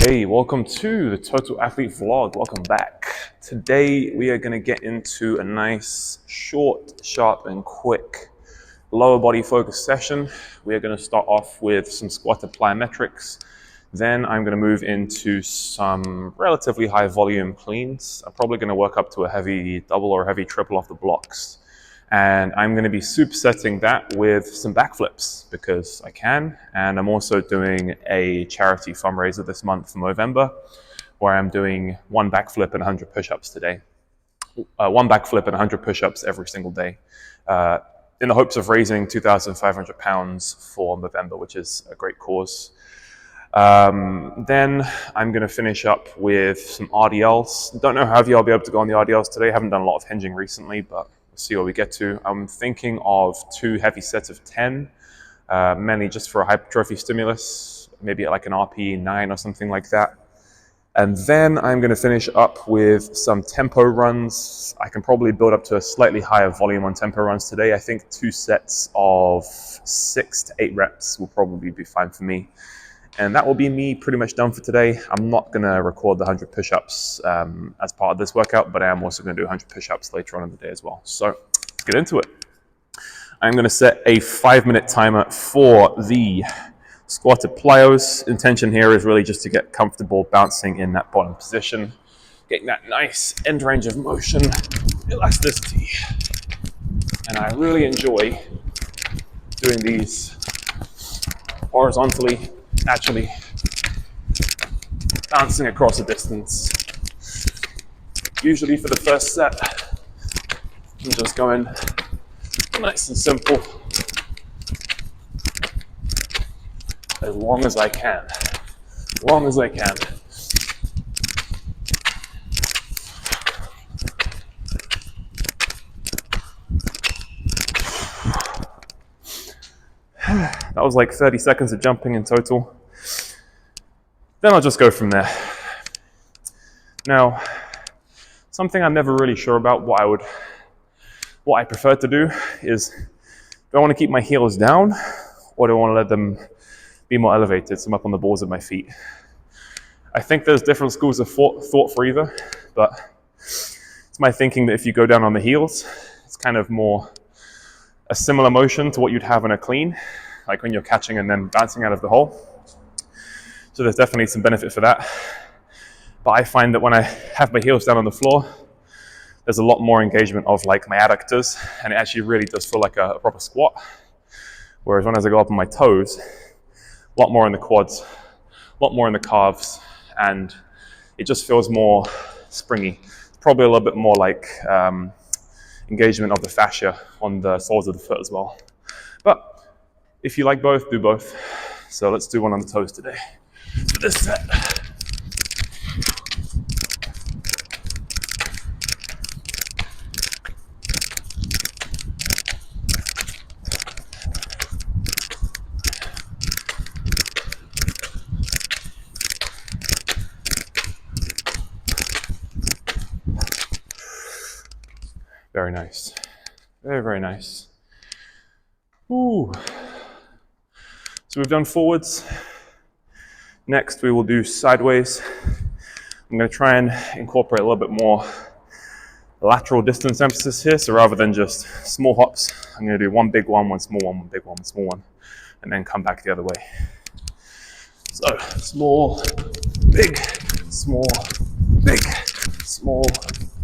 Hey, welcome to the Total Athlete Vlog. Welcome back. Today we are going to get into a nice, short, sharp, and quick lower body focus session. We are going to start off with some squat to plyometrics. Then I'm going to move into some relatively high volume cleans. I'm probably going to work up to a heavy double or a heavy triple off the blocks. And I'm going to be supersetting that with some backflips because I can. And I'm also doing a charity fundraiser this month for November where I'm doing one backflip and 100 push-ups today. One backflip and 100 push-ups every single day in the hopes of raising 2,500 pounds for November, which is a great cause. Then I'm going to finish up with some RDLs. Don't know how heavy I'll be able to go on the RDLs today. I haven't done a lot of hinging recently, but we'll see what we get to. I'm thinking of 2 heavy sets of 10, mainly just for a hypertrophy stimulus, maybe at like an RP 9 or something like that. And then I'm going to finish up with some tempo runs. I can probably build up to a slightly higher volume on tempo runs today. I think 2 sets of 6 to 8 reps will probably be fine for me. And that will be me pretty much done for today. I'm not going to record the 100 push-ups as part of this workout, but I am also going to do 100 push-ups later on in the day as well. So let's get into it. I'm going to set a 5-minute timer for the squatted plyos. Intention here is really just to get comfortable bouncing in that bottom position, getting that nice end range of motion, elasticity. And I really enjoy doing these horizontally, actually bouncing across a distance. Usually for the first set, I'm just going nice and simple, as long as I can. As long as I can. That was like 30 seconds of jumping in total. Then I'll just go from there. Now, something I'm never really sure about what I prefer to do is, do I want to keep my heels down or do I want to let them be more elevated so I'm up on the balls of my feet? I think there's different schools of thought for either, but it's my thinking that if you go down on the heels, it's kind of more a similar motion to what you'd have in a clean, like when you're catching and then bouncing out of the hole. So there's definitely some benefit for that. But I find that when I have my heels down on the floor, there's a lot more engagement of like my adductors, and it actually really does feel like a proper squat. Whereas when as I go up on my toes, a lot more in the quads, a lot more in the calves, and it just feels more springy. Probably a little bit more like engagement of the fascia on the soles of the foot as well. But if you like both, do both. So let's do one on the toes today for this set. Very nice. Very, very nice. Ooh. So we've done forwards. Next, we will do sideways. I'm going to try and incorporate a little bit more lateral distance emphasis here. So rather than just small hops, I'm going to do one big one, one small one, one big one, one small one, and then come back the other way. So small, big, small, big, small,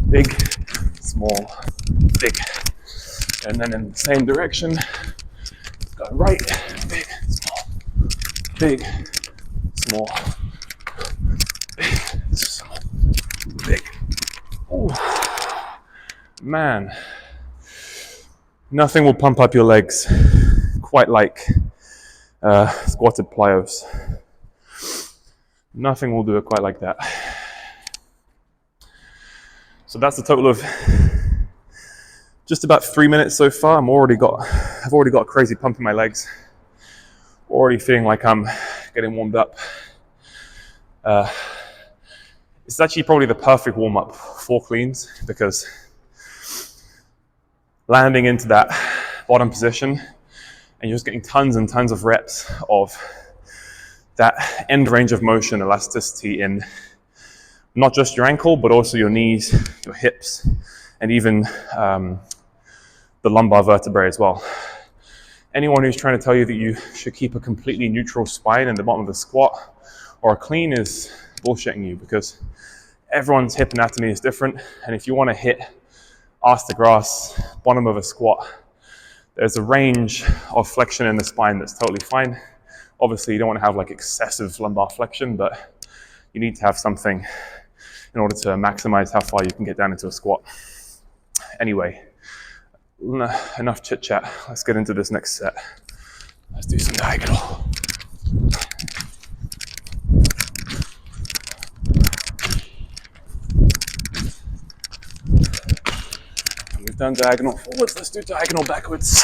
big, small, big. And then in the same direction, go right, big, small, big, small, big, small, big. Ooh. Man, nothing will pump up your legs quite like squatted plyos. Nothing will do it quite like that. So that's a total of just about 3 minutes so far. I've already got a crazy pump in my legs. Already feeling like I'm getting warmed up. It's actually probably the perfect warm-up for cleans because landing into that bottom position and you're just getting tons and tons of reps of that end range of motion elasticity in not just your ankle, but also your knees, your hips, and even the lumbar vertebrae as well. Anyone who's trying to tell you that you should keep a completely neutral spine in the bottom of the squat or a clean is bullshitting you, because everyone's hip anatomy is different. And if you want to hit ass to grass, bottom of a squat, there's a range of flexion in the spine that's totally fine. Obviously, you don't want to have like excessive lumbar flexion, but you need to have something in order to maximize how far you can get down into a squat. Anyway, enough chit chat. Let's get into this next set. Let's do some diagonal. We've done diagonal forwards, let's do diagonal backwards.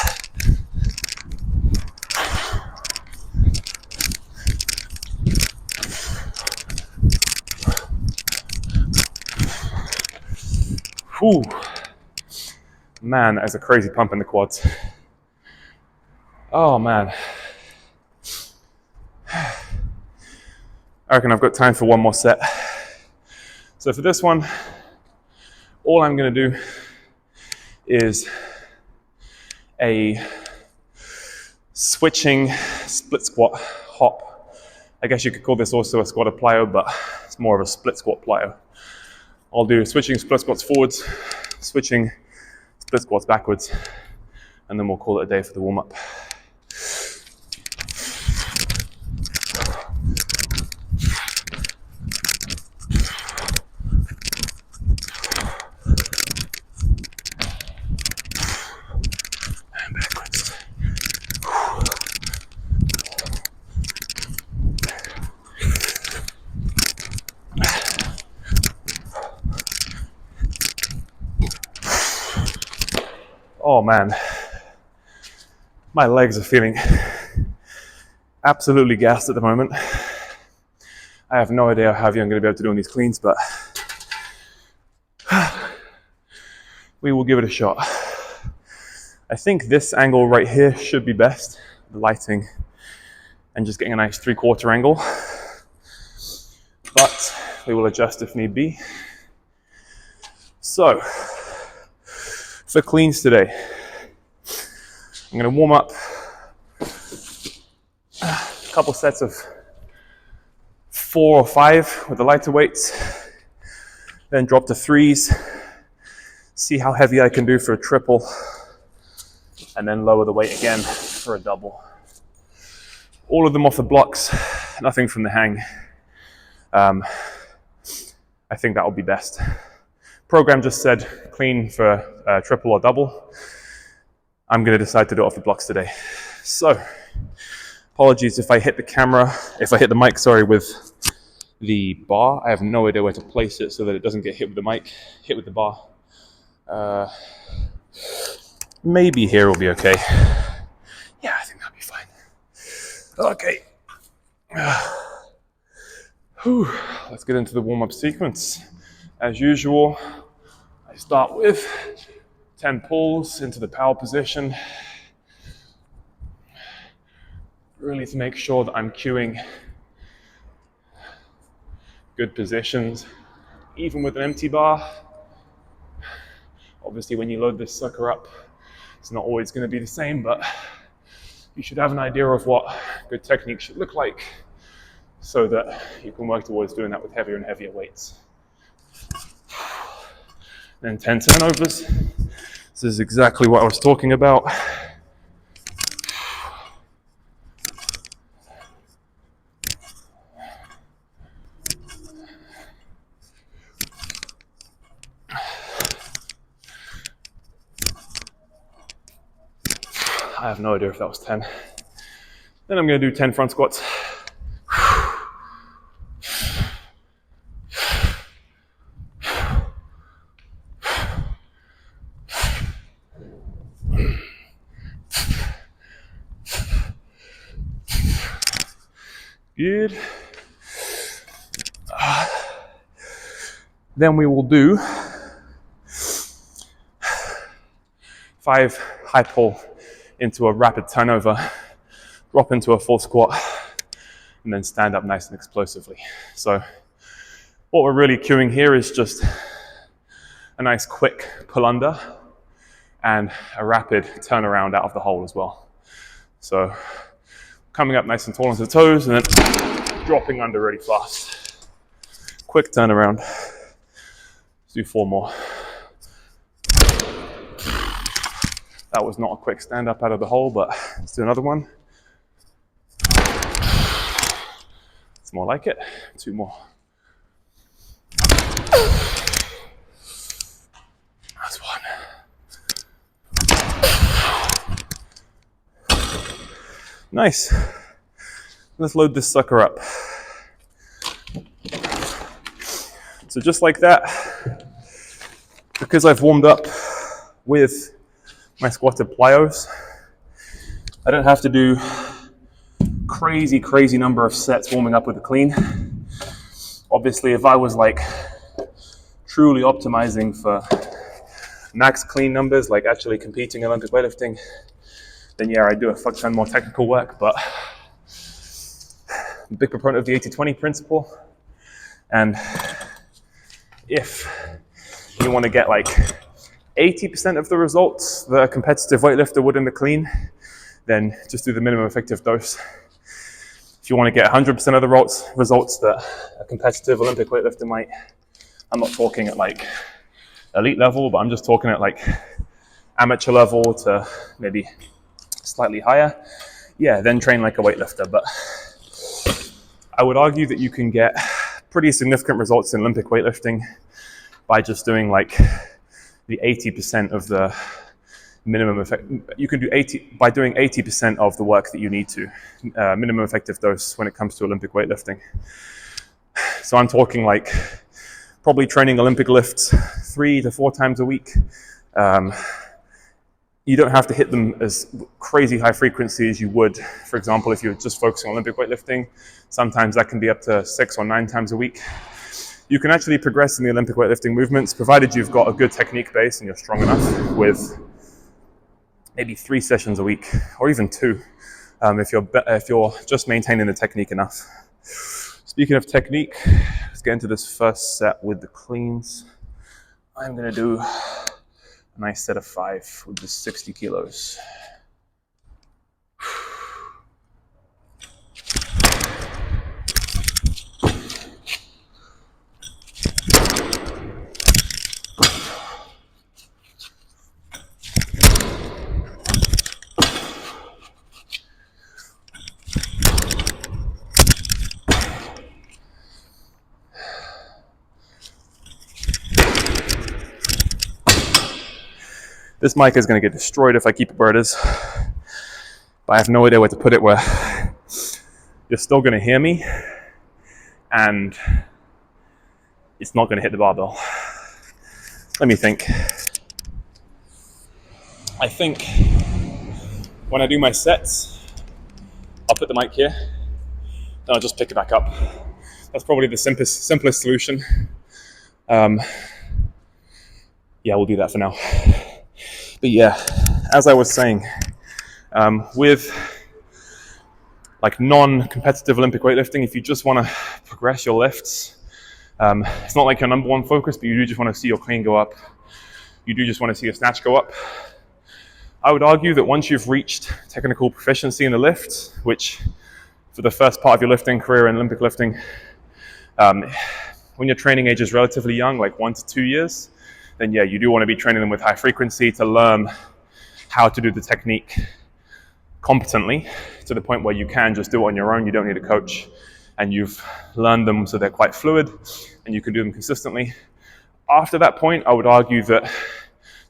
Whew. Man, that is a crazy pump in the quads. Oh man. I reckon I've got time for one more set. So for this one, all I'm gonna do is a switching split squat hop. I guess you could call this also a squat plyo, but it's more of a split squat plyo. I'll do switching split squats forwards, switching split squats backwards, and then we'll call it a day for the warm-up. And backwards. Oh man, my legs are feeling absolutely gassed at the moment. I have no idea how heavy I'm going to be able to do on these cleans, but we will give it a shot. I think this angle right here should be best, the lighting, and just getting a nice 3/4 angle, but we will adjust if need be. So, for cleans today, I'm going to warm up a couple sets of 4 or 5 with the lighter weights, then drop to 3s, see how heavy I can do for a triple, and then lower the weight again for a double. All of them off the blocks, nothing from the hang. I think that will be best. Program just said clean for triple or double. I'm going to decide to do it off the blocks today. So, apologies if I hit the mic, sorry, with the bar. I have no idea where to place it so that it doesn't get hit with the mic, hit with the bar. Maybe here will be okay. Yeah, I think that'll be fine. Okay. Let's get into the warm-up sequence. As usual, I start with 10 pulls into the power position. Really to make sure that I'm cueing good positions, even with an empty bar. Obviously, when you load this sucker up, it's not always going to be the same, but you should have an idea of what good technique should look like so that you can work towards doing that with heavier and heavier weights. Then 10 turnovers. This is exactly what I was talking about. I have no idea if that was 10. Then I'm going to do 10 front squats. Good. Then we will do 5 high pull into a rapid turnover, drop into a full squat, and then stand up nice and explosively. So what we're really cueing here is just a nice quick pull under and a rapid turnaround out of the hole as well. So coming up nice and tall onto the toes and then dropping under really fast. Quick turnaround. Let's do 4 more. That was not a quick stand up out of the hole, but let's do another one. It's more like it. 2 more. That's 1. Nice. Let's load this sucker up. So just like that, because I've warmed up with my squatted plyos, I don't have to do crazy number of sets warming up with the clean. Obviously, if I was like truly optimizing for max clean numbers, like actually competing in Olympic weightlifting, then yeah, I do a fuck ton more technical work, but I'm a big proponent of the 80-20 principle. And if you want to get like 80% of the results that a competitive weightlifter would in the clean, then just do the minimum effective dose. If you want to get 100% of the results that a competitive Olympic weightlifter might, I'm not talking at like elite level, but I'm just talking at like amateur level to maybe slightly higher, yeah, then train like a weightlifter. But I would argue that you can get pretty significant results in Olympic weightlifting by just doing like the 80% of the minimum effect. You can do 80 by doing 80% of the work that you need to, minimum effective dose when it comes to Olympic weightlifting. So I'm talking like probably training Olympic lifts 3 to 4 times a week. You don't have to hit them as crazy high frequency as you would, for example, if you're just focusing on Olympic weightlifting. Sometimes that can be up to 6 or 9 times a week. You can actually progress in the Olympic weightlifting movements, provided you've got a good technique base and you're strong enough, with maybe 3 sessions a week, or even 2, if you're just maintaining the technique enough. Speaking of technique, let's get into this first set with the cleans. I'm gonna do a nice set of 5 with the 60 kilos. This mic is going to get destroyed if I keep it where it is, but I have no idea where to put it where you're still going to hear me and it's not going to hit the barbell. Let me think. I think when I do my sets, I'll put the mic here, then I'll just pick it back up. That's probably the simplest solution. Yeah, we'll do that for now. But yeah, as I was saying, with like non-competitive Olympic weightlifting, if you just want to progress your lifts, it's not like your number 1 focus, but you do just want to see your clean go up. You do just want to see your snatch go up. I would argue that once you've reached technical proficiency in the lift, which for the first part of your lifting career in Olympic lifting, when your training age is relatively young, like 1 to 2 years, then yeah, you do want to be training them with high frequency to learn how to do the technique competently to the point where you can just do it on your own. You don't need a coach, and you've learned them so they're quite fluid and you can do them consistently. After that point, I would argue that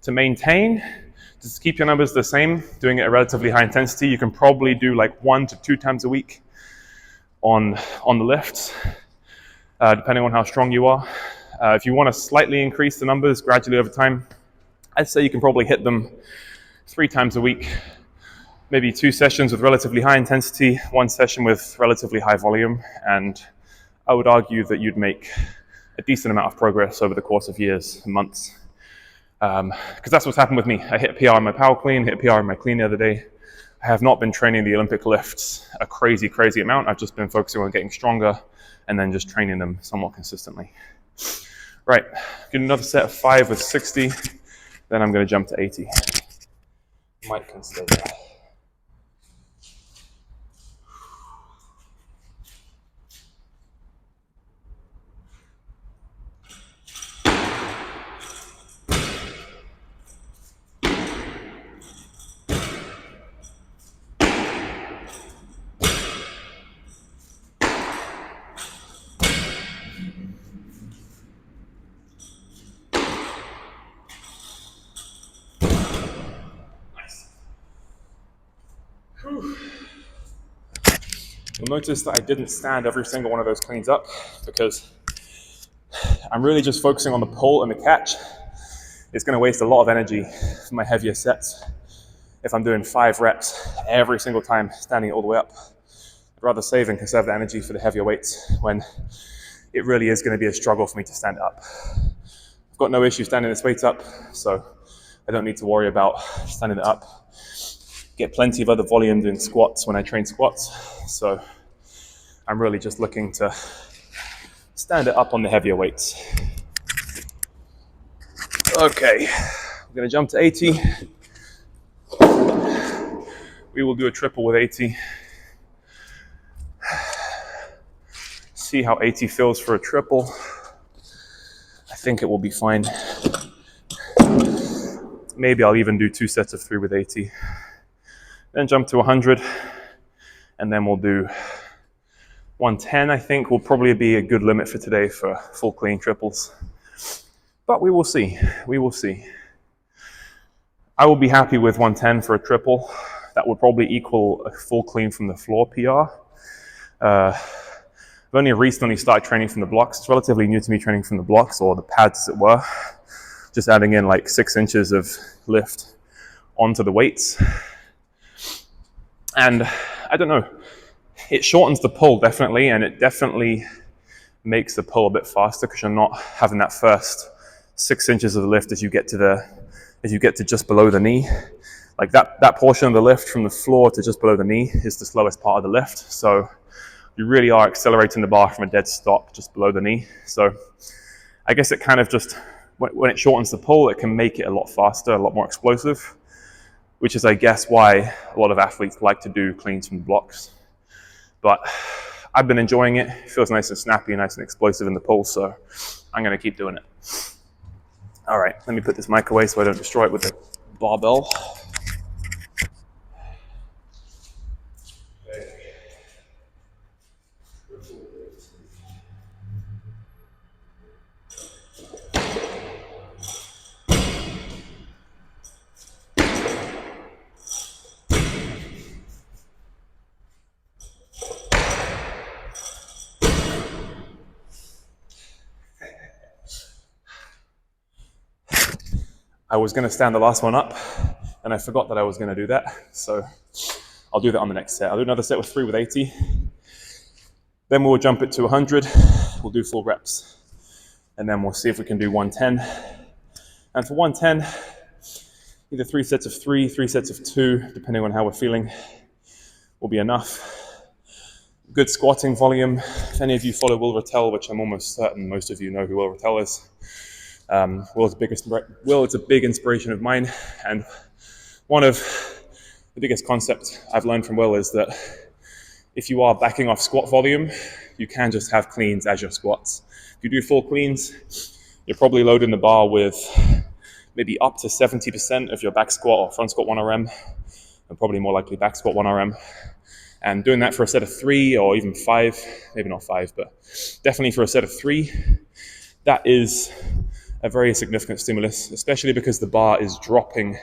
to maintain, just keep your numbers the same, doing it at relatively high intensity, you can probably do like 1 to 2 times a week on the lifts, depending on how strong you are. If you want to slightly increase the numbers gradually over time, I'd say you can probably hit them 3 times a week, maybe 2 sessions with relatively high intensity, 1 session with relatively high volume, and I would argue that you'd make a decent amount of progress over the course of years and months. Because that's what's happened with me. I hit a PR on my power clean, hit a PR on my clean the other day. I I have not been training the Olympic lifts a crazy amount. I've just been focusing on getting stronger and then just training them somewhat consistently. Right, get another set of 5 with 60, then I'm going to jump to 80. Mike can stay there. You'll notice that I didn't stand every single one of those cleans up because I'm really just focusing on the pull and the catch. It's going to waste a lot of energy for my heavier sets if I'm doing 5 reps every single time, standing it all the way up. I'd rather save and conserve the energy for the heavier weights when it really is going to be a struggle for me to stand up. I've got no issue standing this weight up, so I don't need to worry about standing it up. Get plenty of other volume doing squats when I train squats, so I'm really just looking to stand it up on the heavier weights. Okay, I'm gonna jump to 80. We will do a triple with 80. See how 80 feels for a triple. I think it will be fine. Maybe I'll even do 2 sets of 3 with 80. Then jump to 100, and then we'll do 110, I think, will probably be a good limit for today for full clean triples. But we will see, we will see. I will be happy with 110 for a triple. That would probably equal a full clean from the floor PR. I've only recently started training from the blocks. It's relatively new to me training from the blocks, or the pads as it were. Just adding in like 6 inches of lift onto the weights. And I don't know, it shortens the pull definitely, and it definitely makes the pull a bit faster because you're not having that first 6 inches of the lift as you get to just below the knee. Like that portion of the lift from the floor to just below the knee is the slowest part of the lift. So you really are accelerating the bar from a dead stop just below the knee. So I guess it kind of just, when it shortens the pull, it can make it a lot faster, a lot more explosive, which is, I guess, why a lot of athletes like to do cleans from the blocks. But I've been enjoying it. It feels nice and snappy, nice and explosive in the pull, so I'm going to keep doing it. All right, let me put this mic away so I don't destroy it with the barbell. I was going to stand the last one up, and I forgot that I was going to do that, so I'll do that on the next set. I'll do another set with 3 with 80. Then we'll jump it to 100. We'll do full reps, and then we'll see if we can do 110. And for 110, either 3 sets of 3, 3 sets of 2, depending on how we're feeling, will be enough. Good squatting volume. If any of you follow Will Rattel, which I'm almost certain most of you know who Will Rattel is, Will is a big inspiration of mine, and one of the biggest concepts I've learned from Will is that if you are backing off squat volume, you can just have cleans as your squats. If you do full cleans, you're probably loading the bar with maybe up to 70% of your back squat or front squat 1RM, and probably more likely back squat 1RM. And doing that for a set of 3 or even 5, maybe not 5, but definitely for a set of 3, that is a very significant stimulus, especially because the bar is dropping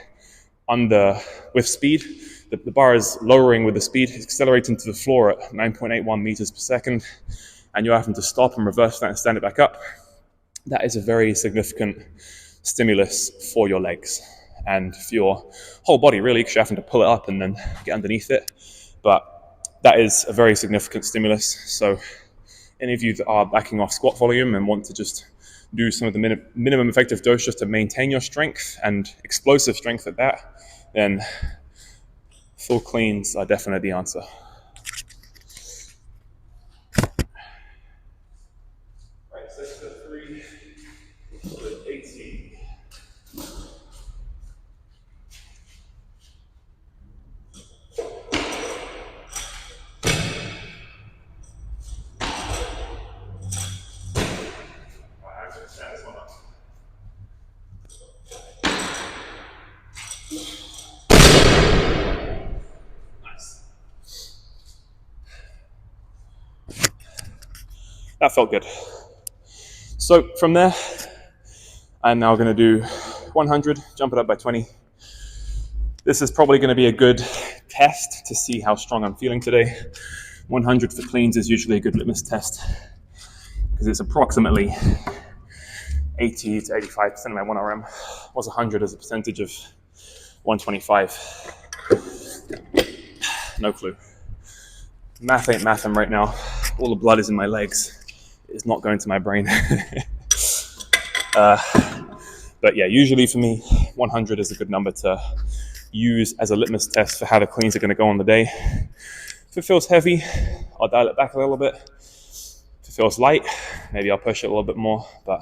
with speed. The bar is lowering with the speed, it's accelerating to the floor at 9.81 meters per second, and you're having to stop and reverse that and stand it back up. That is a very significant stimulus for your legs and for your whole body, really, because you're having to pull it up and then get underneath it. But that is a very significant stimulus. So any of you that are backing off squat volume and want to just do some of the minimum effective dose just to maintain your strength and explosive strength at that, then full cleans are definitely the answer. Right, 6 to 3, 18. Nice. That felt good. So from there, I'm now going to do 100, jump it up by 20. This is probably going to be a good test to see how strong I'm feeling today. 100 for cleans is usually a good litmus test because it's approximately 80 to 85% of my 1RM. What's 100 as a percentage of 125? No clue. Math ain't mathin' right now. All the blood is in my legs. It's not going to my brain. But yeah, usually for me, 100 is a good number to use as a litmus test for how the cleans are going to go on the day. If it feels heavy, I'll dial it back a little bit. If it feels light, maybe I'll push it a little bit more, but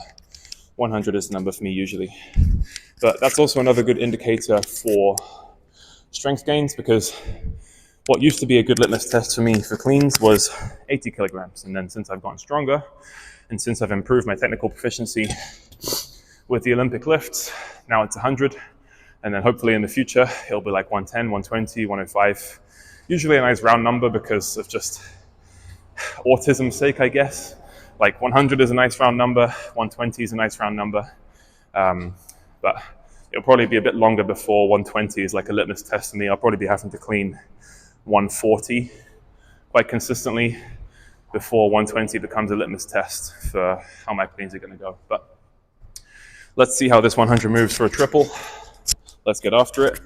100 is the number for me usually. But that's also another good indicator for strength gains, because what used to be a good litmus test for me for cleans was 80 kilograms. And then since I've gotten stronger and since I've improved my technical proficiency with the Olympic lifts, now it's 100. And then hopefully in the future, it'll be like 110, 120, 105. Usually a nice round number because of just autism's sake, I guess. Like 100 is a nice round number, 120 is a nice round number. But it'll probably be a bit longer before 120 is like a litmus test for me. I'll probably be having to clean 140 quite consistently before 120 becomes a litmus test for how my cleans are going to go. But let's see how this 100 moves for a triple. Let's get after it.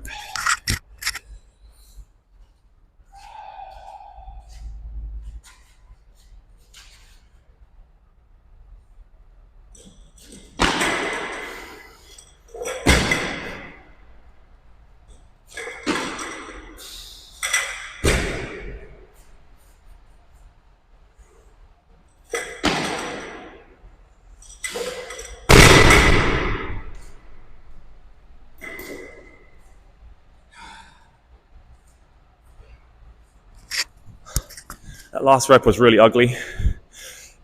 That last rep was really ugly,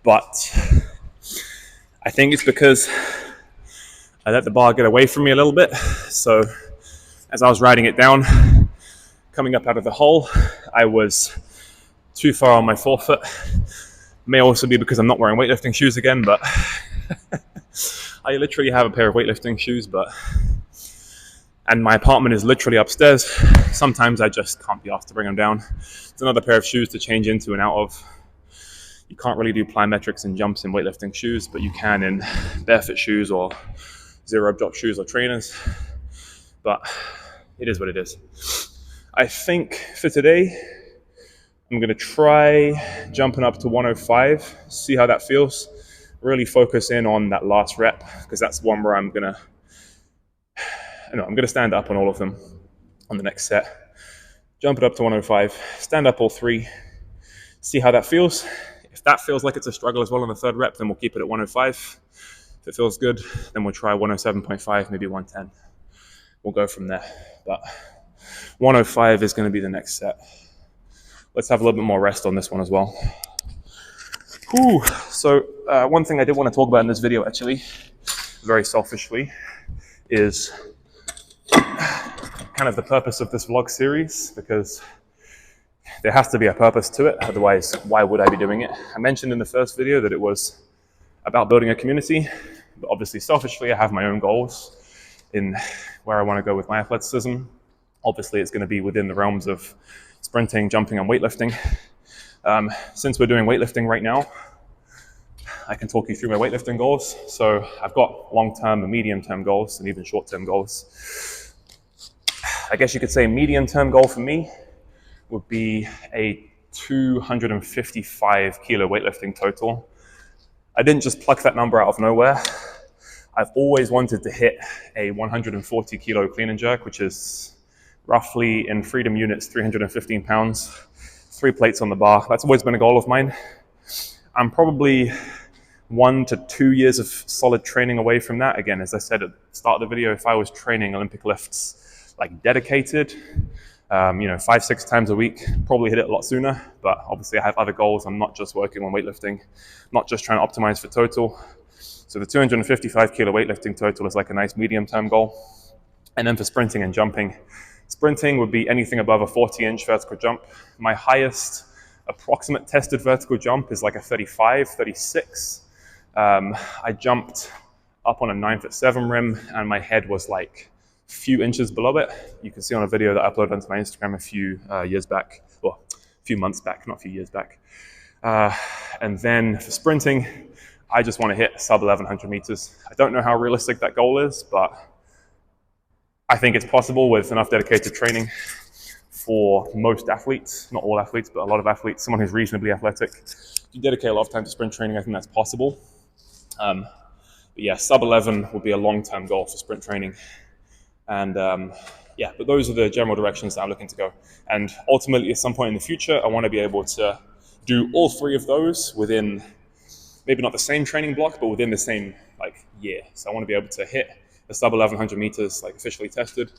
but I think it's because I let the bar get away from me a little bit. So as I was riding it down, coming up out of the hole, I was too far on my forefoot. May also be because I'm not wearing weightlifting shoes again, but I literally have a pair of weightlifting shoes, and my apartment is literally upstairs. Sometimes I just can't be asked to bring them down. It's another pair of shoes to change into and out of. You can't really do plyometrics and jumps in weightlifting shoes, but you can in barefoot shoes or zero drop shoes or trainers. But it is what it is. I think for today, I'm going to try jumping up to 105, see how that feels. Really focus in on that last rep, because that's one where I'm going to stand up on all of them on the next set. Jump it up to 105, stand up all three, see how that feels. If that feels like it's a struggle as well on the third rep, then we'll keep it at 105. If it feels good, then we'll try 107.5, maybe 110. We'll go from there. But 105 is going to be the next set. Let's have a little bit more rest on this one as well. Whew. So one thing I did want to talk about in this video, actually, very selfishly, is kind of the purpose of this vlog series, because there has to be a purpose to it. Otherwise, why would I be doing it? I mentioned in the first video that it was about building a community, but obviously selfishly, I have my own goals in where I want to go with my athleticism. Obviously, it's going to be within the realms of sprinting, jumping, and weightlifting. Since we're doing weightlifting right now, I can talk you through my weightlifting goals. So I've got long-term and medium-term goals and even short-term goals. I guess you could say medium-term goal for me would be a 255 kilo weightlifting total. I didn't just pluck that number out of nowhere. I've always wanted to hit a 140 kilo clean and jerk, which is roughly in freedom units, 315 pounds, 3 plates on the bar. That's always been a goal of mine. I'm probably 1 to 2 years of solid training away from that. Again, as I said at the start of the video, if I was training Olympic lifts like dedicated, 5-6 times a week, probably hit it a lot sooner. But obviously I have other goals. I'm not just working on weightlifting, not just trying to optimize for total. So the 255 kilo weightlifting total is like a nice medium-term goal. And then for sprinting and jumping, sprinting would be anything above a 40-inch vertical jump. My highest approximate tested vertical jump is like a 35, 36. I jumped up on a 9'7" rim and my head was like a few inches below it. You can see on a video that I uploaded onto my Instagram a few years back, or a few months back, not a few years back. And then for sprinting, I just want to hit sub 1100 meters. I don't know how realistic that goal is, but I think it's possible with enough dedicated training for most athletes, not all athletes, but a lot of athletes, someone who's reasonably athletic. If you dedicate a lot of time to sprint training, I think that's possible. But yeah, sub 11 would be a long-term goal for sprint training. And yeah, but those are the general directions that I'm looking to go. And ultimately, at some point in the future, I want to be able to do all 3 of those within maybe not the same training block, but within the same year. So I want to be able to hit the sub 1100 meters, officially tested,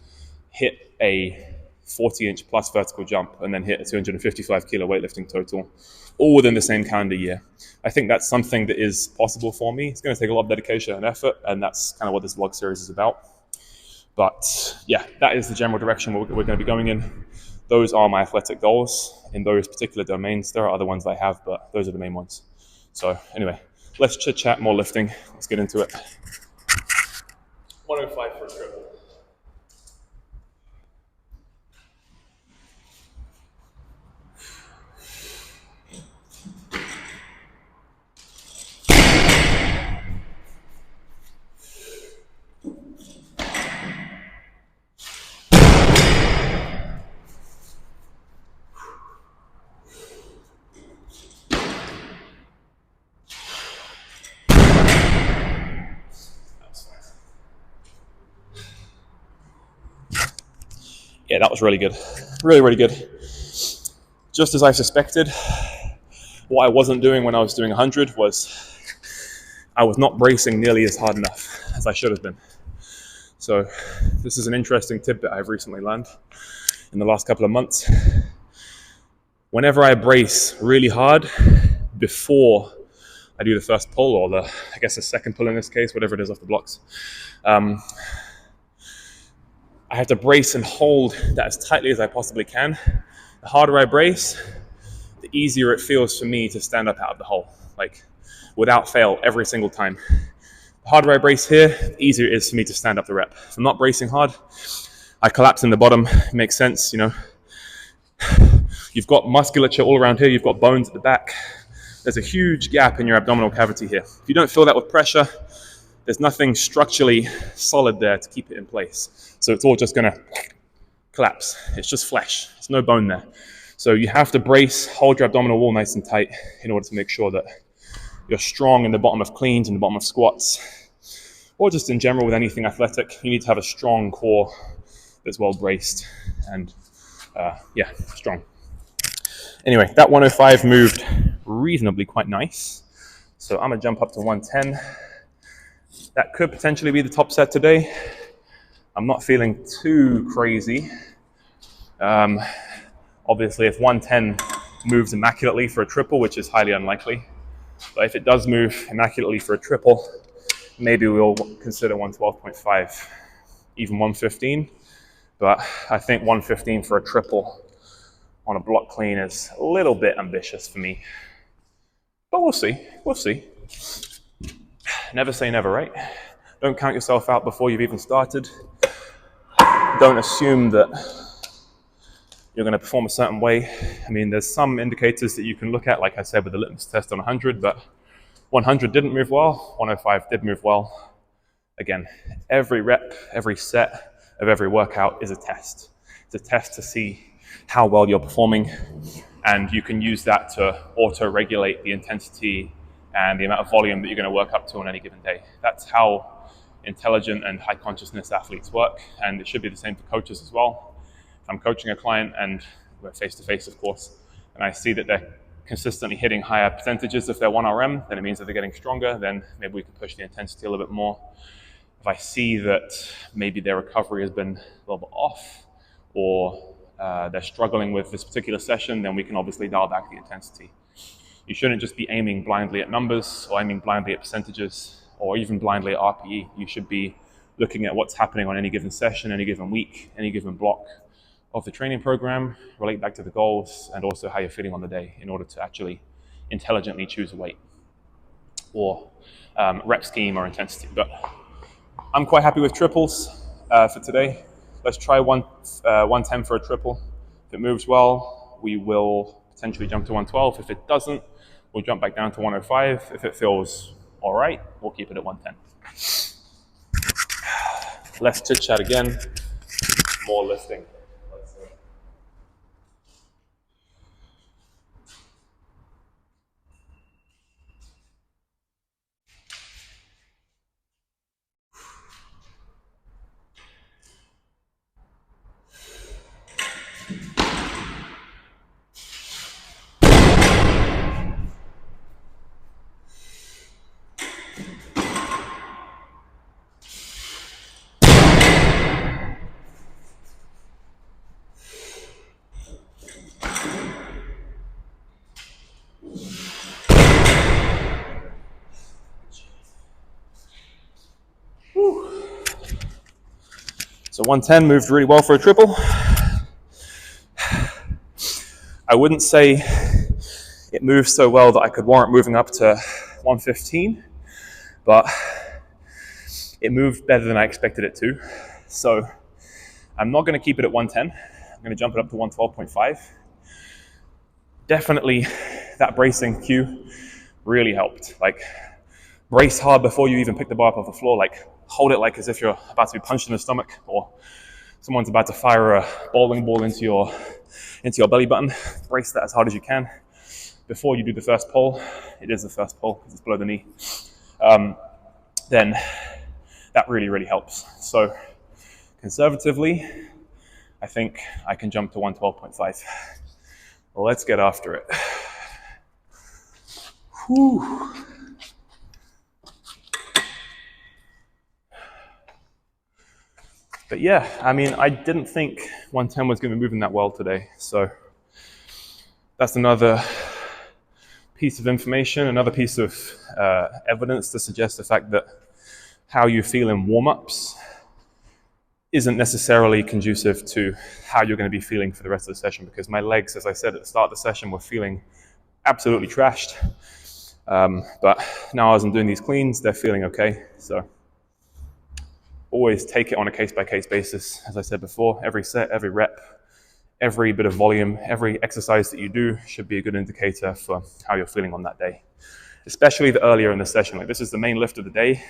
hit a 40-inch plus vertical jump, and then hit a 255 kilo weightlifting total, all within the same calendar year. I think that's something that is possible for me. It's going to take a lot of dedication and effort, and that's kind of what this vlog series is about. But yeah, that is the general direction we're going to be going in. Those are my athletic goals in those particular domains. There are other ones I have, but those are the main ones. So anyway, let's chit chat more lifting. Let's get into it. 105 for a triple. Yeah, that was really good. Really, really good. Just as I suspected, what I wasn't doing when I was doing 100 was I was not bracing nearly as hard enough as I should have been. So this is an interesting tidbit I've recently learned in the last couple of months. Whenever I brace really hard before I do the first pull, or the second pull in this case, whatever it is off the blocks, I have to brace and hold that as tightly as I possibly can. The harder I brace, the easier it feels for me to stand up out of the hole, without fail every single time. The harder I brace here, the easier it is for me to stand up the rep. If I'm not bracing hard, I collapse in the bottom. It makes sense, You've got musculature all around here, you've got bones at the back. There's a huge gap in your abdominal cavity here. If you don't fill that with pressure, there's nothing structurally solid there to keep it in place. So it's all just gonna collapse. It's just flesh, there's no bone there. So you have to brace, hold your abdominal wall nice and tight in order to make sure that you're strong in the bottom of cleans and the bottom of squats, or just in general with anything athletic. You need to have a strong core that's well braced and strong. Anyway, that 105 moved reasonably quite nice. So I'm gonna jump up to 110. That could potentially be the top set today. I'm not feeling too crazy. Obviously, if 110 moves immaculately for a triple, which is highly unlikely, but if it does move immaculately for a triple, maybe we'll consider 112.5, even 115. But I think 115 for a triple on a block clean is a little bit ambitious for me. But we'll see, we'll see. Never say never, right? Don't count yourself out before you've even started. Don't assume that you're going to perform a certain way. I mean, there's some indicators that you can look at, like I said, with the litmus test on 100, but 100 didn't move well, 105 did move well. Again, every rep, every set of every workout is a test. It's a test to see how well you're performing, and you can use that to auto-regulate the intensity and the amount of volume that you're going to work up to on any given day. That's how intelligent and high consciousness athletes work, and it should be the same for coaches as well. If I'm coaching a client and we're face-to-face, of course, and I see that they're consistently hitting higher percentages of their 1RM, then it means that they're getting stronger, then maybe we can push the intensity a little bit more. If I see that maybe their recovery has been a little bit off, or they're struggling with this particular session, then we can obviously dial back the intensity. You shouldn't just be aiming blindly at numbers or aiming blindly at percentages or even blindly at RPE. You should be looking at what's happening on any given session, any given week, any given block of the training program, relate back to the goals, and also how you're feeling on the day in order to actually intelligently choose a weight or rep scheme or intensity. But I'm quite happy with triples for today. Let's try 110 for a triple. If it moves well, we will potentially jump to 112. If it doesn't, we'll jump back down to 105. If it feels all right, we'll keep it at 110. Let's chit chat again. More lifting. So 110 moved really well for a triple. I wouldn't say it moved so well that I could warrant moving up to 115, but it moved better than I expected it to. So I'm not going to keep it at 110. I'm going to jump it up to 112.5. Definitely that bracing cue really helped. Like, brace hard before you even pick the bar up off the floor. Like, hold it like as if you're about to be punched in the stomach or someone's about to fire a bowling ball into your belly button. Brace that as hard as you can before you do the first pull. It is the first pull because it's below the knee. Then that really, really helps. So conservatively, I think I can jump to 112.5. Well, let's get after it. Whew. But yeah, I mean, I didn't think 110 was going to be moving that well today. So that's another piece of information, another piece of evidence to suggest the fact that how you feel in warm-ups isn't necessarily conducive to how you're going to be feeling for the rest of the session, because my legs, as I said at the start of the session, were feeling absolutely trashed. But now as I'm doing these cleans, they're feeling okay. So always take it on a case-by-case basis. As I said before, every set, every rep, every bit of volume, every exercise that you do should be a good indicator for how you're feeling on that day, especially the earlier in the session. Like, this is the main lift of the day.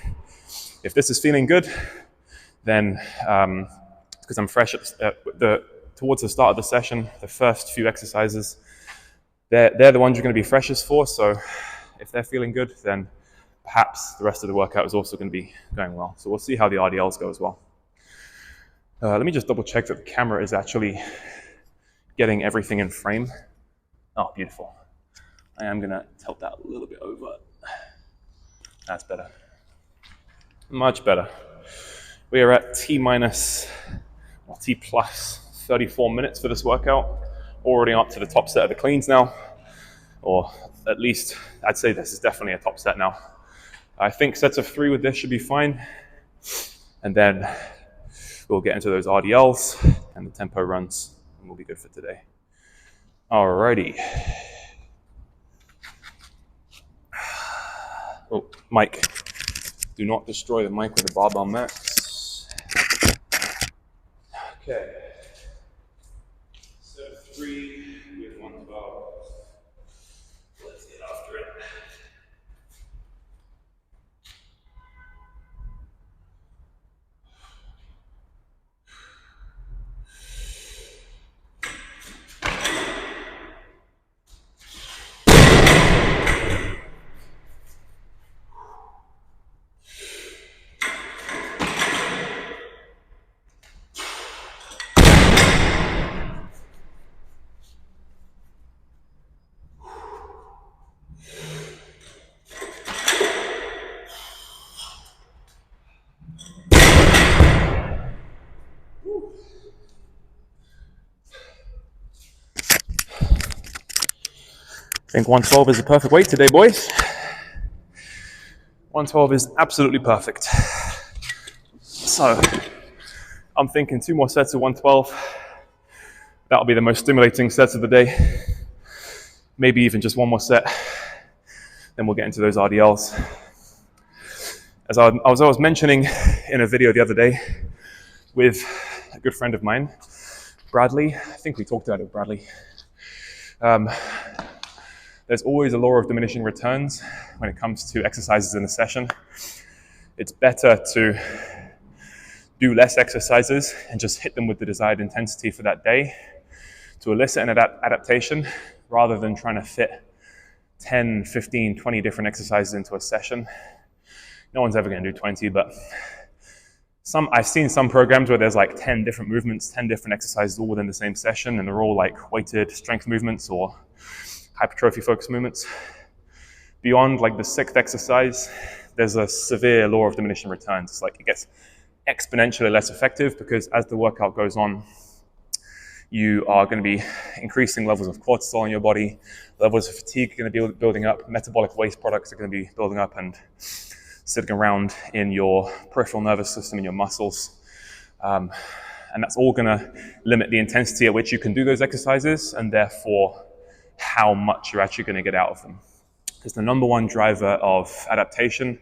If this is feeling good, then because I'm fresh towards the start of the session, the first few exercises, they're the ones you're going to be freshest for. So if they're feeling good, then perhaps the rest of the workout is also going to be going well. So we'll see how the RDLs go as well. Let me just double check that the camera is actually getting everything in frame. Oh, beautiful. I am going to tilt that a little bit over. That's better. Much better. We are at T plus 34 minutes for this workout. Already up to the top set of the cleans now. Or at least, I'd say this is definitely a top set now. I think sets of 3 with this should be fine. And then we'll get into those RDLs and the tempo runs, and we'll be good for today. Alrighty. Oh, mic. Do not destroy the mic with a barbell max. Okay. Set of 3 with 112. Let's get after it. I think 112 is the perfect weight today, boys. 112 is absolutely perfect. So I'm thinking 2 more sets of 112. That'll be the most stimulating sets of the day. Maybe even just 1 more set. Then we'll get into those RDLs. As I was mentioning in a video the other day with a good friend of mine, Bradley. I think we talked about it with Bradley. There's always a law of diminishing returns when it comes to exercises in a session. It's better to do less exercises and just hit them with the desired intensity for that day to elicit an adaptation rather than trying to fit 10, 15, 20 different exercises into a session. No one's ever going to do 20, but I've seen some programs where there's like 10 different movements, 10 different exercises all within the same session, and they're all like weighted strength movements or hypertrophy focused movements. Beyond like the 6th exercise, there's a severe law of diminishing returns. It's like it gets exponentially less effective because as the workout goes on, you are going to be increasing levels of cortisol in your body, levels of fatigue are going to be building up, metabolic waste products are going to be building up and sitting around in your peripheral nervous system, in your muscles. And that's all going to limit the intensity at which you can do those exercises and therefore how much you're actually going to get out of them. Because the number one driver of adaptation,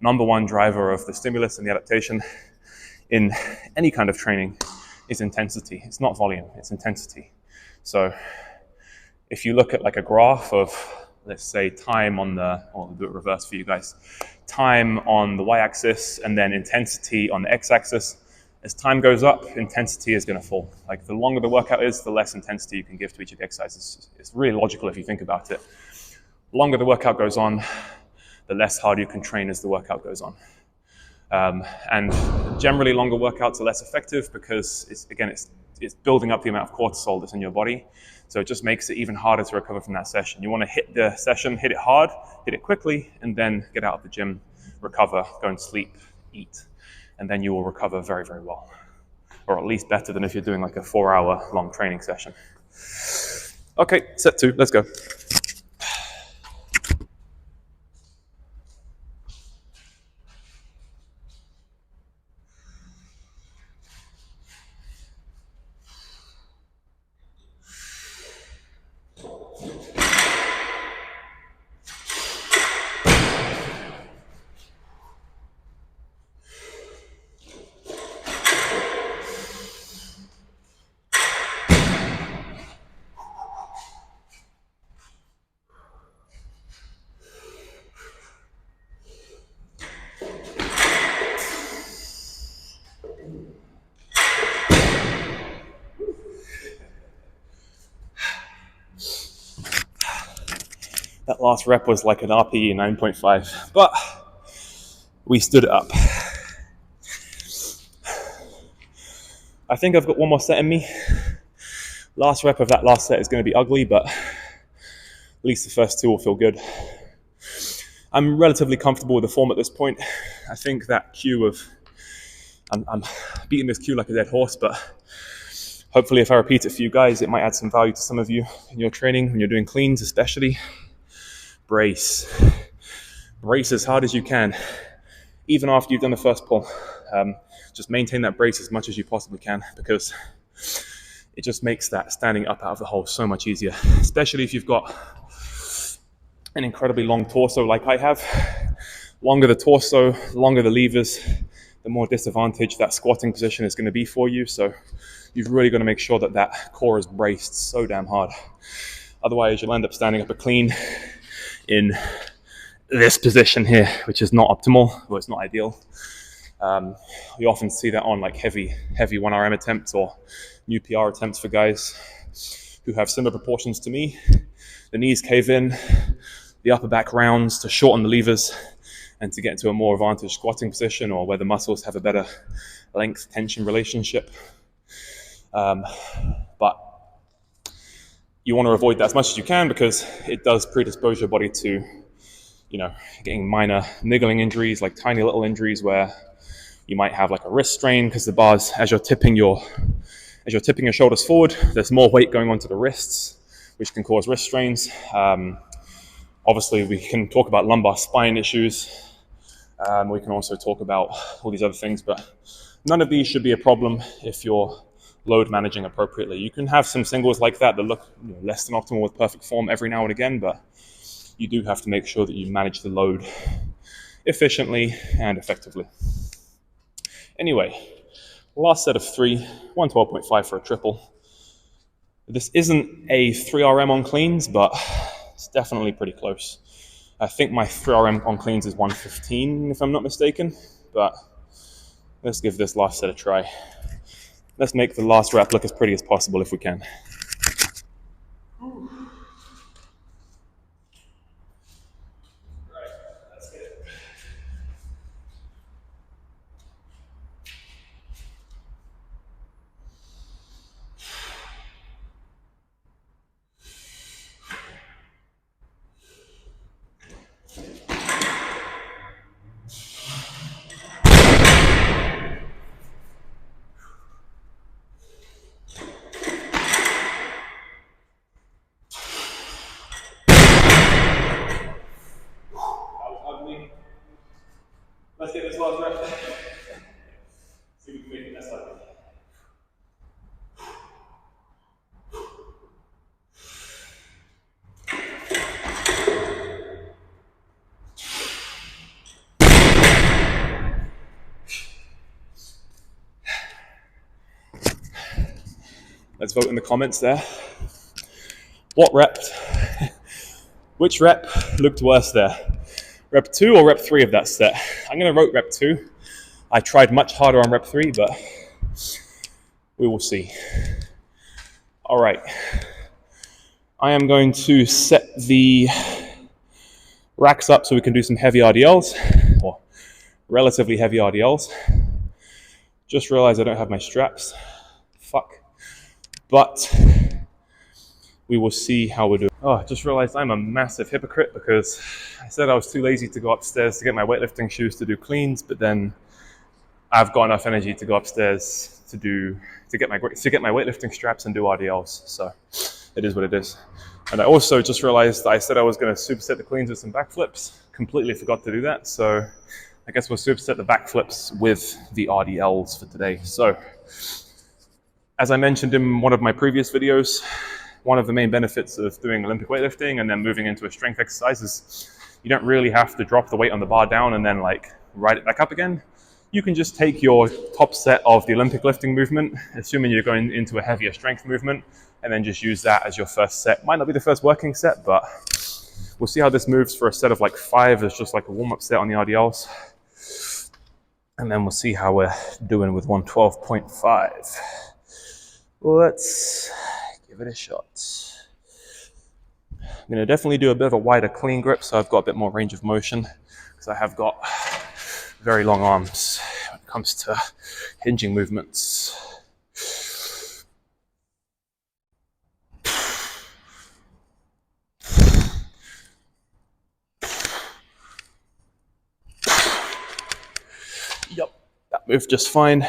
number one driver of the stimulus and the adaptation in any kind of training is intensity. It's not volume, it's intensity. So if you look at like a graph of, let's say, time on the, or I'll do it reverse for you guys, time on the y-axis and then intensity on the x-axis, as time goes up, intensity is going to fall. Like the longer the workout is, the less intensity you can give to each of the exercises. It's really logical if you think about it. The longer the workout goes on, the less hard you can train as the workout goes on. And generally longer workouts are less effective because it's building up the amount of cortisol that's in your body. So it just makes it even harder to recover from that session. You want to hit the session, hit it hard, hit it quickly, and then get out of the gym, recover, go and sleep, eat. And then you will recover very, very well. Or at least better than if you're doing like a 4-hour long training session. Okay, set 2, let's go. That last rep was like an RPE 9.5, but we stood it up. I think I've got 1 more set in me. Last rep of that last set is going to be ugly, but at least the first 2 will feel good. I'm relatively comfortable with the form at this point. I think that cue of, I'm beating this cue like a dead horse, but hopefully if I repeat it for you guys, it might add some value to some of you in your training, when you're doing cleans especially. Brace. Brace as hard as you can, even after you've done the first pull. Just maintain that brace as much as you possibly can because it just makes that standing up out of the hole so much easier, especially if you've got an incredibly long torso like I have. Longer the torso, longer the levers, the more disadvantaged that squatting position is going to be for you. So you've really got to make sure that that core is braced so damn hard. Otherwise, you'll end up standing up a clean in this position here, which is not optimal, or it's not ideal. You often see that on like heavy 1RM attempts or new PR attempts for guys who have similar proportions to me. The knees cave in, the upper back rounds to shorten the levers and to get into a more advantaged squatting position or where the muscles have a better length-tension relationship. But you want to avoid that as much as you can because it does predispose your body to, getting minor niggling injuries, like tiny little injuries where you might have like a wrist strain because the bars, as you're tipping your shoulders forward, there's more weight going onto the wrists, which can cause wrist strains. Obviously, we can talk about lumbar spine issues. We can also talk about all these other things, but none of these should be a problem if you're load managing appropriately. You can have some singles like that look less than optimal with perfect form every now and again, but you do have to make sure that you manage the load efficiently and effectively. Anyway, last set of 3, 112.5 for a triple. This isn't a 3RM on cleans, but it's definitely pretty close. I think my 3RM on cleans is 115, if I'm not mistaken, but let's give this last set a try. Let's make the last rep look as pretty as possible if we can. Let's get this last rep. See if we can make it less likely. Let's vote in the comments there. What rep? Which rep looked worse there? Rep 2 or rep 3 of that set? I'm going to vote rep 2. I tried much harder on rep 3, but we will see. All right. I am going to set the racks up so we can do some heavy RDLs, or relatively heavy RDLs. Just realized I don't have my straps. Fuck. But we will see how we're doing. Oh, I just realized I'm a massive hypocrite because I said I was too lazy to go upstairs to get my weightlifting shoes to do cleans, but then I've got enough energy to go upstairs to get my weightlifting straps and do RDLs. So it is what it is. And I also just realized I said I was going to superset the cleans with some backflips. Completely forgot to do that. So I guess we'll superset the backflips with the RDLs for today. So as I mentioned in one of my previous videos, one of the main benefits of doing Olympic weightlifting and then moving into a strength exercise is you don't really have to drop the weight on the bar down and then ride it back up again. You can just take your top set of the Olympic lifting movement, assuming you're going into a heavier strength movement, and then just use that as your first set. Might not be the first working set, but we'll see how this moves for a set of 5 as just like a warm-up set on the RDLs. And then we'll see how we're doing with 112.5. Let's give it a shot. I'm going to definitely do a bit of a wider clean grip so I've got a bit more range of motion because I have got very long arms when it comes to hinging movements. Yep, that moved just fine.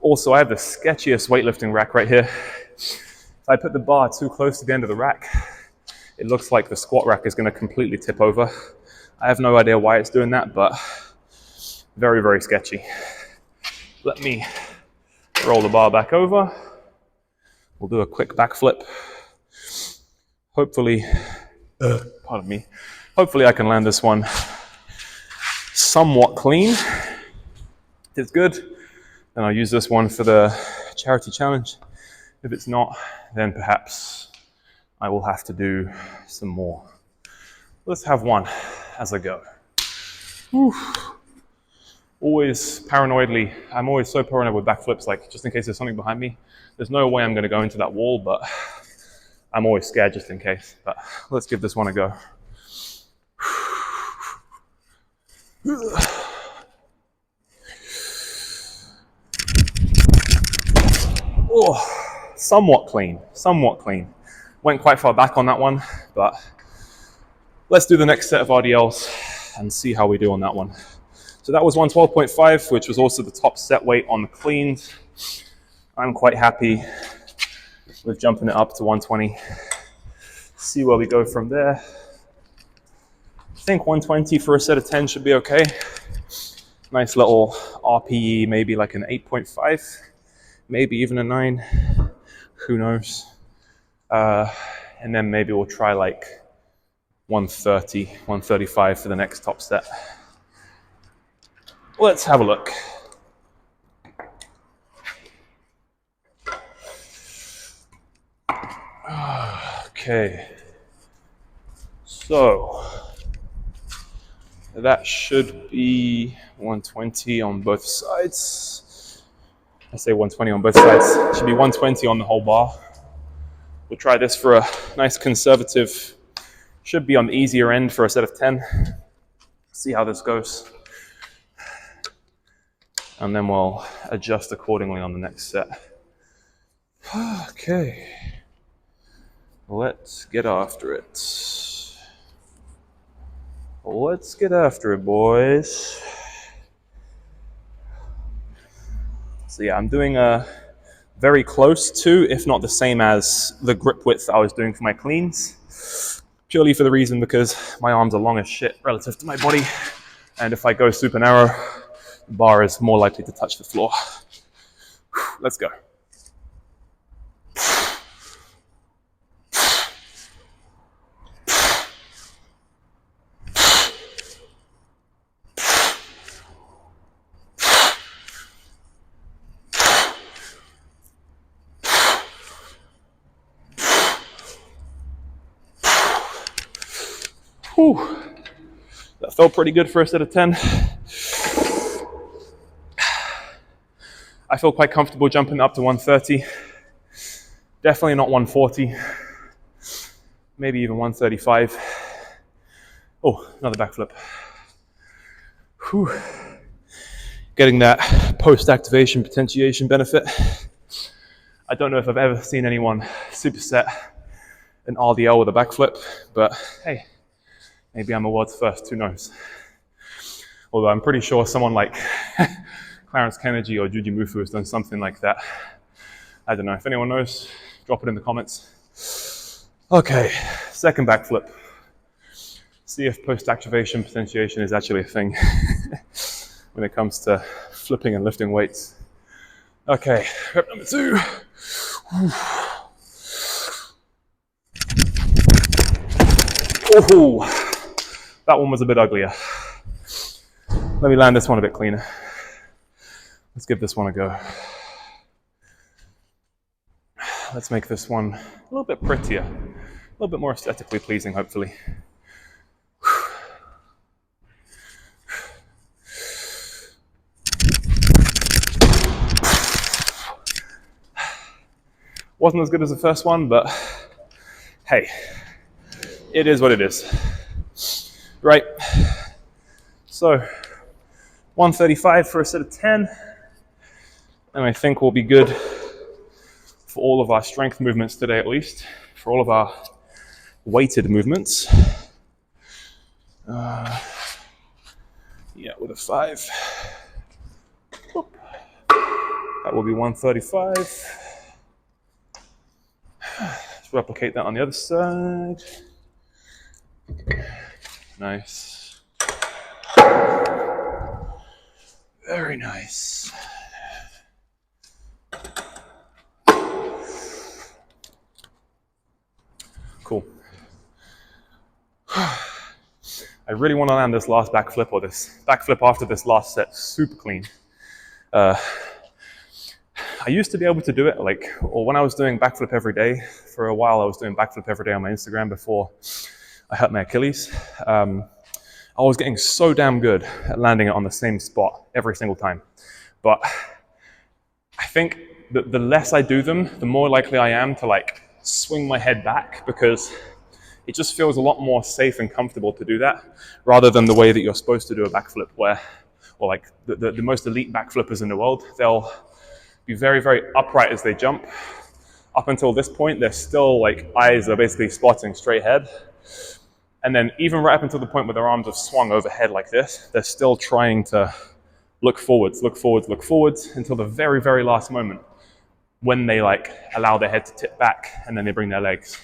Also, I have the sketchiest weightlifting rack right here. If I put the bar too close to the end of the rack, it looks like the squat rack is going to completely tip over. I have no idea why it's doing that, but very, very sketchy. Let me roll the bar back over. We'll do a quick backflip. Hopefully, pardon me, hopefully I can land this one somewhat clean. If it's good, then I'll use this one for the charity challenge. If it's not, then perhaps I will have to do some more. Let's have one as I go. Whew. Always paranoidly, I'm always so paranoid with backflips, just in case there's something behind me. There's no way I'm going to go into that wall, but I'm always scared just in case. But let's give this one a go. Oh, somewhat clean. Went quite far back on that one, but let's do the next set of RDLs and see how we do on that one. So that was 112.5, which was also the top set weight on the cleans. I'm quite happy with jumping it up to 120. See where we go from there. I think 120 for a set of 10 should be okay. Nice little RPE, maybe like an 8.5, maybe even a 9. Who knows? And then maybe we'll try like 130, 135 for the next top set. Let's have a look. Okay. So that should be 120 on both sides. I say 120 on both sides. It should be 120 on the whole bar. We'll try this for a nice conservative, should be on the easier end for a set of 10. See how this goes. And then we'll adjust accordingly on the next set. Okay. Let's get after it. Let's get after it, boys. So yeah, I'm doing a very close to, if not the same as, the grip width I was doing for my cleans. Purely for the reason because my arms are long as shit relative to my body. And if I go super narrow, the bar is more likely to touch the floor. Let's go. Whew. That felt pretty good for a set of 10. I feel quite comfortable jumping up to 130. Definitely not 140. Maybe even 135. Oh, another backflip. Whew. Getting that post-activation potentiation benefit. I don't know if I've ever seen anyone superset an RDL with a backflip, but hey, maybe I'm a world's first, who knows? Although I'm pretty sure someone like Clarence Kennedy or Juji Mufu has done something like that. I don't know. If anyone knows, drop it in the comments. Okay, second backflip. See if post-activation potentiation is actually a thing when it comes to flipping and lifting weights. Okay, rep number 2. Oh, that one was a bit uglier. Let me land this one a bit cleaner. Let's give this one a go. Let's make this one a little bit prettier, a little bit more aesthetically pleasing, hopefully. Wasn't as good as the first one, but hey, it is what it is. Right, so 135 for a set of 10, and I think we'll be good for all of our strength movements today, at least, for all of our weighted movements. Yeah, with a 5. Boop. That will be 135. Let's replicate that on the other side. Nice. Very nice. Cool. I really want to land this last backflip, or this backflip after this last set super clean. I used to be able to do it or when I was doing backflip every day. For a while I was doing backflip every day on my Instagram before I hurt my Achilles. I was getting so damn good at landing it on the same spot every single time. But I think that the less I do them, the more likely I am to swing my head back, because it just feels a lot more safe and comfortable to do that, rather than the way that you're supposed to do a backflip, where, or the most elite backflippers in the world, they'll be very, very upright as they jump. Up until this point, they're still eyes are basically spotting straight ahead. And then even right up until the point where their arms have swung overhead like this, they're still trying to look forwards, look forwards, look forwards, until the very, very last moment when they allow their head to tip back, and then they bring their legs.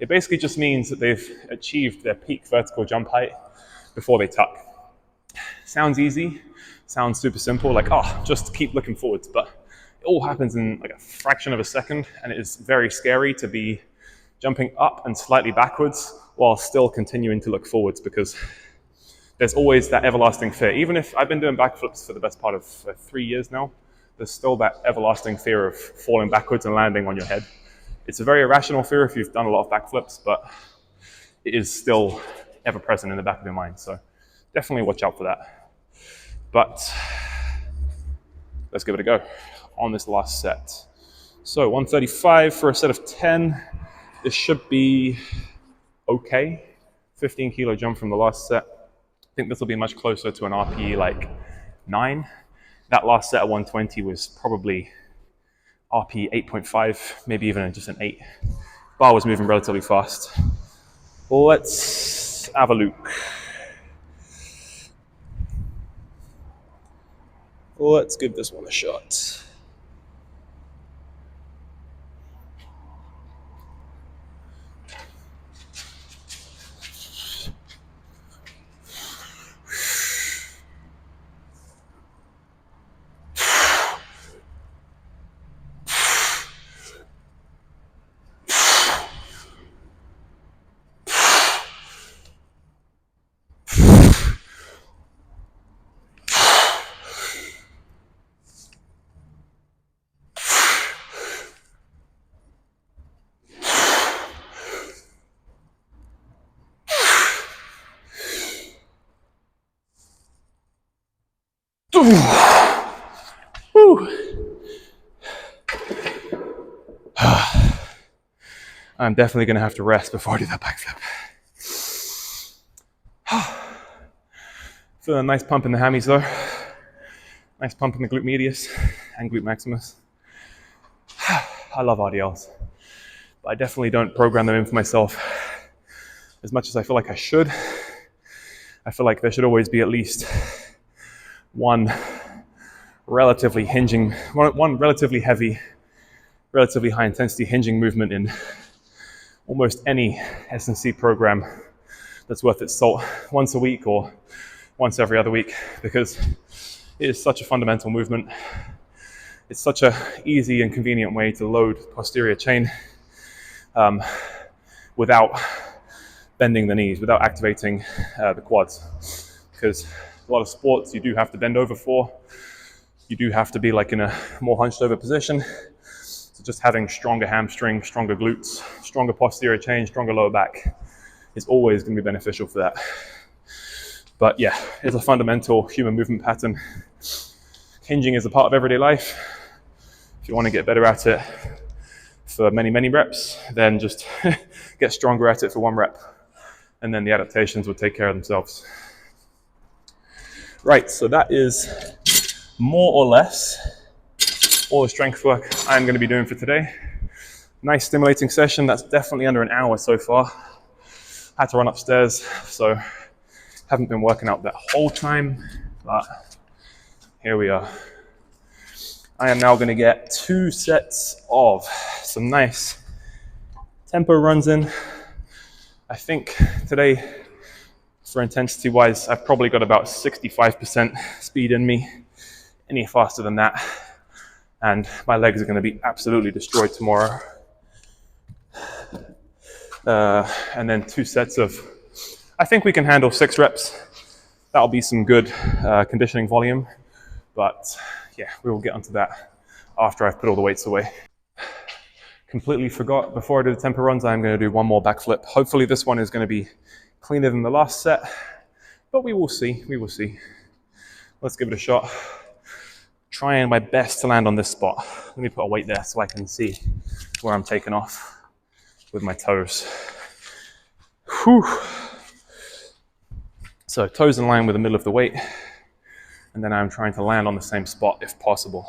It basically just means that they've achieved their peak vertical jump height before they tuck. Sounds easy, sounds super simple, like, oh, just keep looking forwards, but it all happens in like a fraction of a second, and it is very scary to be jumping up and slightly backwards while still continuing to look forwards, because there's always that everlasting fear. Even if I've been doing backflips for the best part of 3 years now, there's still that everlasting fear of falling backwards and landing on your head. It's a very irrational fear if you've done a lot of backflips, but it is still ever present in the back of your mind. So definitely watch out for that. But let's give it a go on this last set. So 135 for a set of 10. This should be okay. 15 kilo jump from the last set. I think this will be much closer to an RPE like 9. That last set at 120 was probably RPE 8.5, maybe even just an 8. Bar was moving relatively fast. Let's have a look. Let's give this one a shot. I'm definitely going to have to rest before I do that backflip. Feeling a nice pump in the hammies though. Nice pump in the glute medius and glute maximus. I love RDLs, but I definitely don't program them in for myself as much as I feel like I should. I feel like there should always be at least one relatively heavy, relatively high intensity hinging movement in almost any S&C program that's worth its salt, once a week or once every other week, because it is such a fundamental movement. It's such an easy and convenient way to load posterior chain without bending the knees, without activating the quads. Because a lot of sports you do have to bend over for. You do have to be like in a more hunched over position. So just having stronger hamstring, stronger glutes, stronger posterior chain, stronger lower back is always going to be beneficial for that. But yeah, it's a fundamental human movement pattern. Hinging is a part of everyday life. If you want to get better at it for many, many reps, then just get stronger at it for 1 rep. And then the adaptations will take care of themselves. Right, so that is more or less all the strength work I'm going to be doing for today. Nice stimulating session. That's definitely under an hour so far. Had to run upstairs, so haven't been working out that whole time, but here we are. I am now going to get 2 sets of some nice tempo runs in. I think today, for intensity wise, I've probably got about 65% speed in me. Any faster than that, and my legs are going to be absolutely destroyed tomorrow. And then 2 sets of, I think we can handle 6 reps. That'll be some good conditioning volume, but yeah, we will get onto that after I've put all the weights away. Completely forgot, before I do the tempo runs, I'm going to do 1 more backflip. Hopefully this one is going to be cleaner than the last set, but we will see, we will see. Let's give it a shot. Trying my best to land on this spot. Let me put a weight there so I can see where I'm taking off with my toes. Whew. So toes in line with the middle of the weight, and then I'm trying to land on the same spot if possible.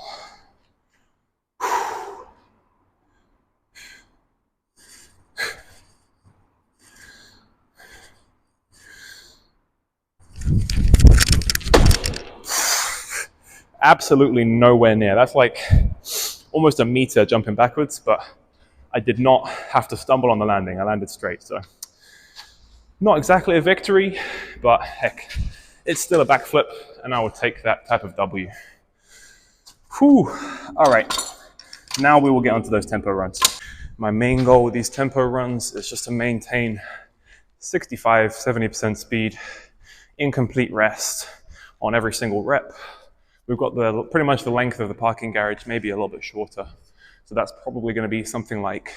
Absolutely nowhere near. That's like almost a meter jumping backwards, but I did not have to stumble on the landing. I landed straight, so not exactly a victory, but heck, it's still a backflip, and I would take that type of W. Whew. All right, now we will get onto those tempo runs. My main goal with these tempo runs is just to maintain 65, 70% speed, incomplete rest on every single rep. We've got pretty much the length of the parking garage, maybe a little bit shorter. So that's probably going to be something like,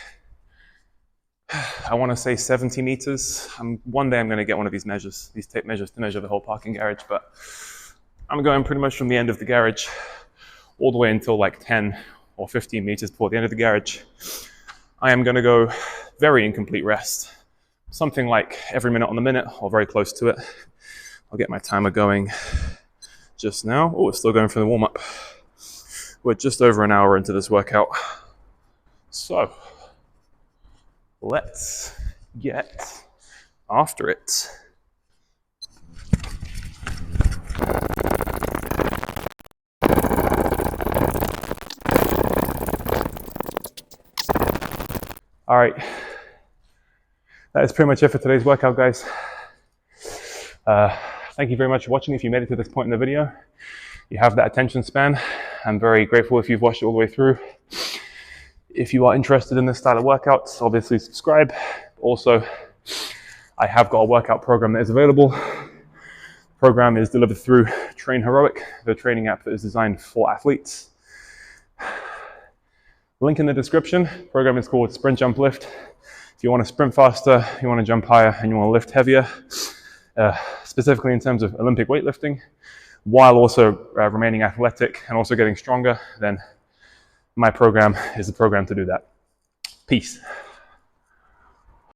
I want to say 70 meters. One day I'm going to get one of these measures, these tape measures to measure the whole parking garage, but I'm going pretty much from the end of the garage all the way until like 10 or 15 meters before the end of the garage. I am going to go very incomplete rest, something like every minute on the minute or very close to it. I'll get my timer going just now. Oh, it's still going for the warm-up. We're just over an hour into this workout. So let's get after it. All right, that is pretty much it for today's workout, guys. Thank you very much for watching. If you made it to this point in the video, you have that attention span. I'm very grateful if you've watched it all the way through. If you are interested in this style of workouts, obviously subscribe. Also, I have got a workout program that is available. The program is delivered through Train Heroic, the training app that is designed for athletes. Link in the description. The program is called Sprint Jump Lift. If you want to sprint faster, you want to jump higher, and you want to lift heavier, specifically in terms of Olympic weightlifting, while also remaining athletic and also getting stronger, then my program is the program to do that. Peace.